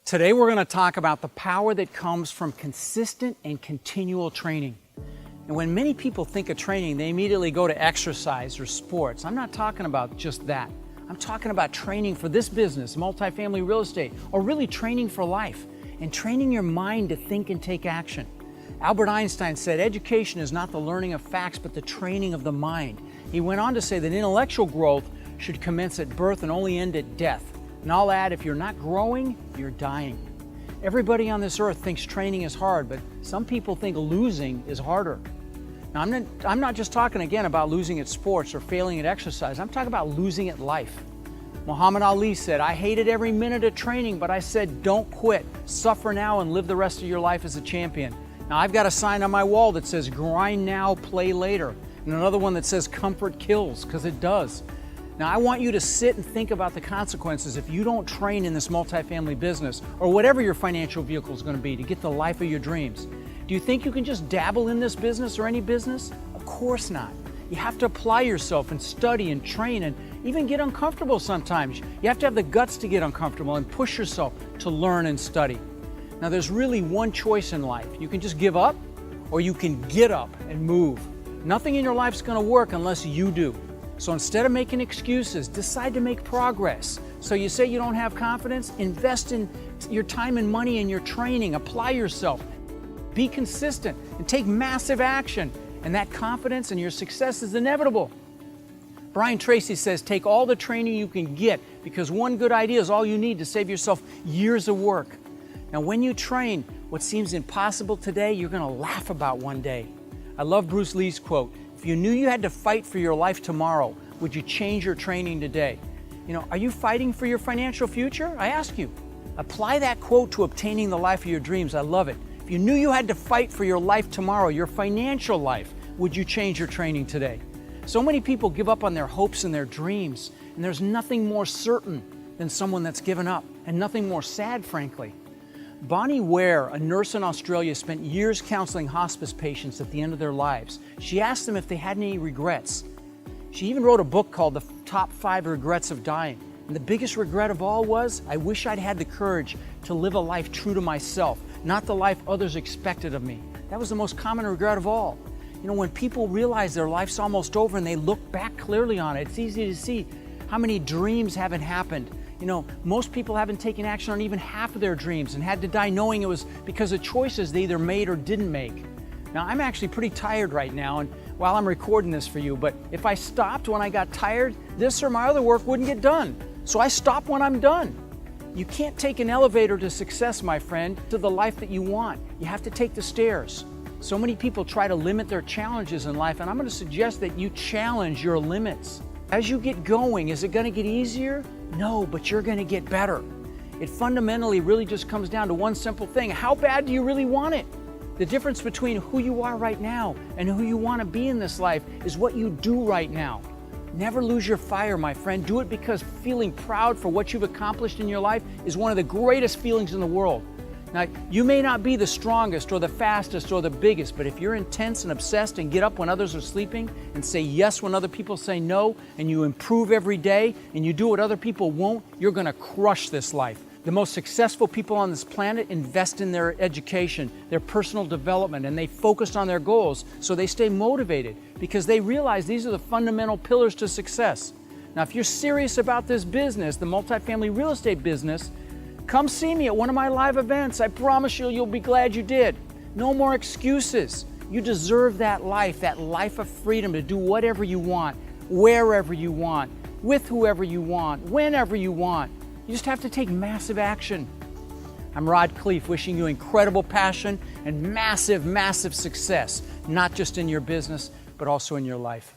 Today we're going to talk about the power that comes from consistent and continual training. And when many people think of training, they immediately go to exercise or sports. I'm not talking about just that. I'm talking about training for this business, multifamily real estate, or really training for life and training your mind to think and take action. Albert Einstein said, education is not the learning of facts, but the training of the mind. He went on to say that intellectual growth should commence at birth and only end at death. And I'll add, if you're not growing, you're dying. Everybody on this earth thinks training is hard, but some people think losing is harder. Now, I'm not just talking again about losing at sports or failing at exercise. I'm talking about losing at life. Muhammad Ali said, I hated every minute of training, but I said, don't quit. Suffer now and live the rest of your life as a champion. Now, I've got a sign on my wall that says, grind now, play later. And another one that says, comfort kills, because it does. Now, I want you to sit and think about the consequences if you don't train in this multifamily business or whatever your financial vehicle is going to be to get the life of your dreams. Do you think you can just dabble in this business or any business? Of course not. You have to apply yourself and study and train and even get uncomfortable sometimes. You have to have the guts to get uncomfortable and push yourself to learn and study. Now, there's really one choice in life. You can just give up or you can get up and move. Nothing in your life is going to work unless you do. So instead of making excuses, decide to make progress. So you say you don't have confidence, invest in your time and money in your training, apply yourself, be consistent, and take massive action. And that confidence and your success is inevitable. Brian Tracy says, take all the training you can get because one good idea is all you need to save yourself years of work. Now, when you train, what seems impossible today, you're going to laugh about one day. I love Bruce Lee's quote, if you knew you had to fight for your life tomorrow, would you change your training today? Are you fighting for your financial future? I ask you. Apply that quote to obtaining the life of your dreams. I love it. If you knew you had to fight for your life tomorrow, your financial life, would you change your training today? So many people give up on their hopes and their dreams, and there's nothing more certain than someone that's given up, and nothing more sad, frankly. Bonnie Ware, a nurse in Australia, spent years counseling hospice patients at the end of their lives. She asked them if they had any regrets. She even wrote a book called The Top 5 Regrets of Dying. And the biggest regret of all was, I wish I'd had the courage to live a life true to myself, not the life others expected of me. That was the most common regret of all. When people realize their life's almost over and they look back clearly on it, it's easy to see how many dreams haven't happened. Most people haven't taken action on even half of their dreams and had to die knowing it was because of choices they either made or didn't make. Now, I'm actually pretty tired right now, and while I'm recording this for you, but if I stopped when I got tired, this or my other work wouldn't get done. So I stop when I'm done. You can't take an elevator to success, my friend, to the life that you want. You have to take the stairs. So many people try to limit their challenges in life, and I'm going to suggest that you challenge your limits. As you get going, is it going to get easier? No, but you're going to get better. It fundamentally really just comes down to one simple thing. How bad do you really want it? The difference between who you are right now and who you want to be in this life is what you do right now. Never lose your fire, my friend. Do it because feeling proud for what you've accomplished in your life is one of the greatest feelings in the world. Now, you may not be the strongest or the fastest or the biggest, but if you're intense and obsessed and get up when others are sleeping and say yes when other people say no, and you improve every day and you do what other people won't, you're going to crush this life. The most successful people on this planet invest in their education, their personal development, and they focus on their goals so they stay motivated because they realize these are the fundamental pillars to success. Now, if you're serious about this business, the multifamily real estate business, come see me at one of my live events. I promise you'll be glad you did. No more excuses. You deserve that life of freedom to do whatever you want, wherever you want, with whoever you want, whenever you want. You just have to take massive action. I'm Rod Khleif, wishing you incredible passion and massive, massive success, not just in your business, but also in your life.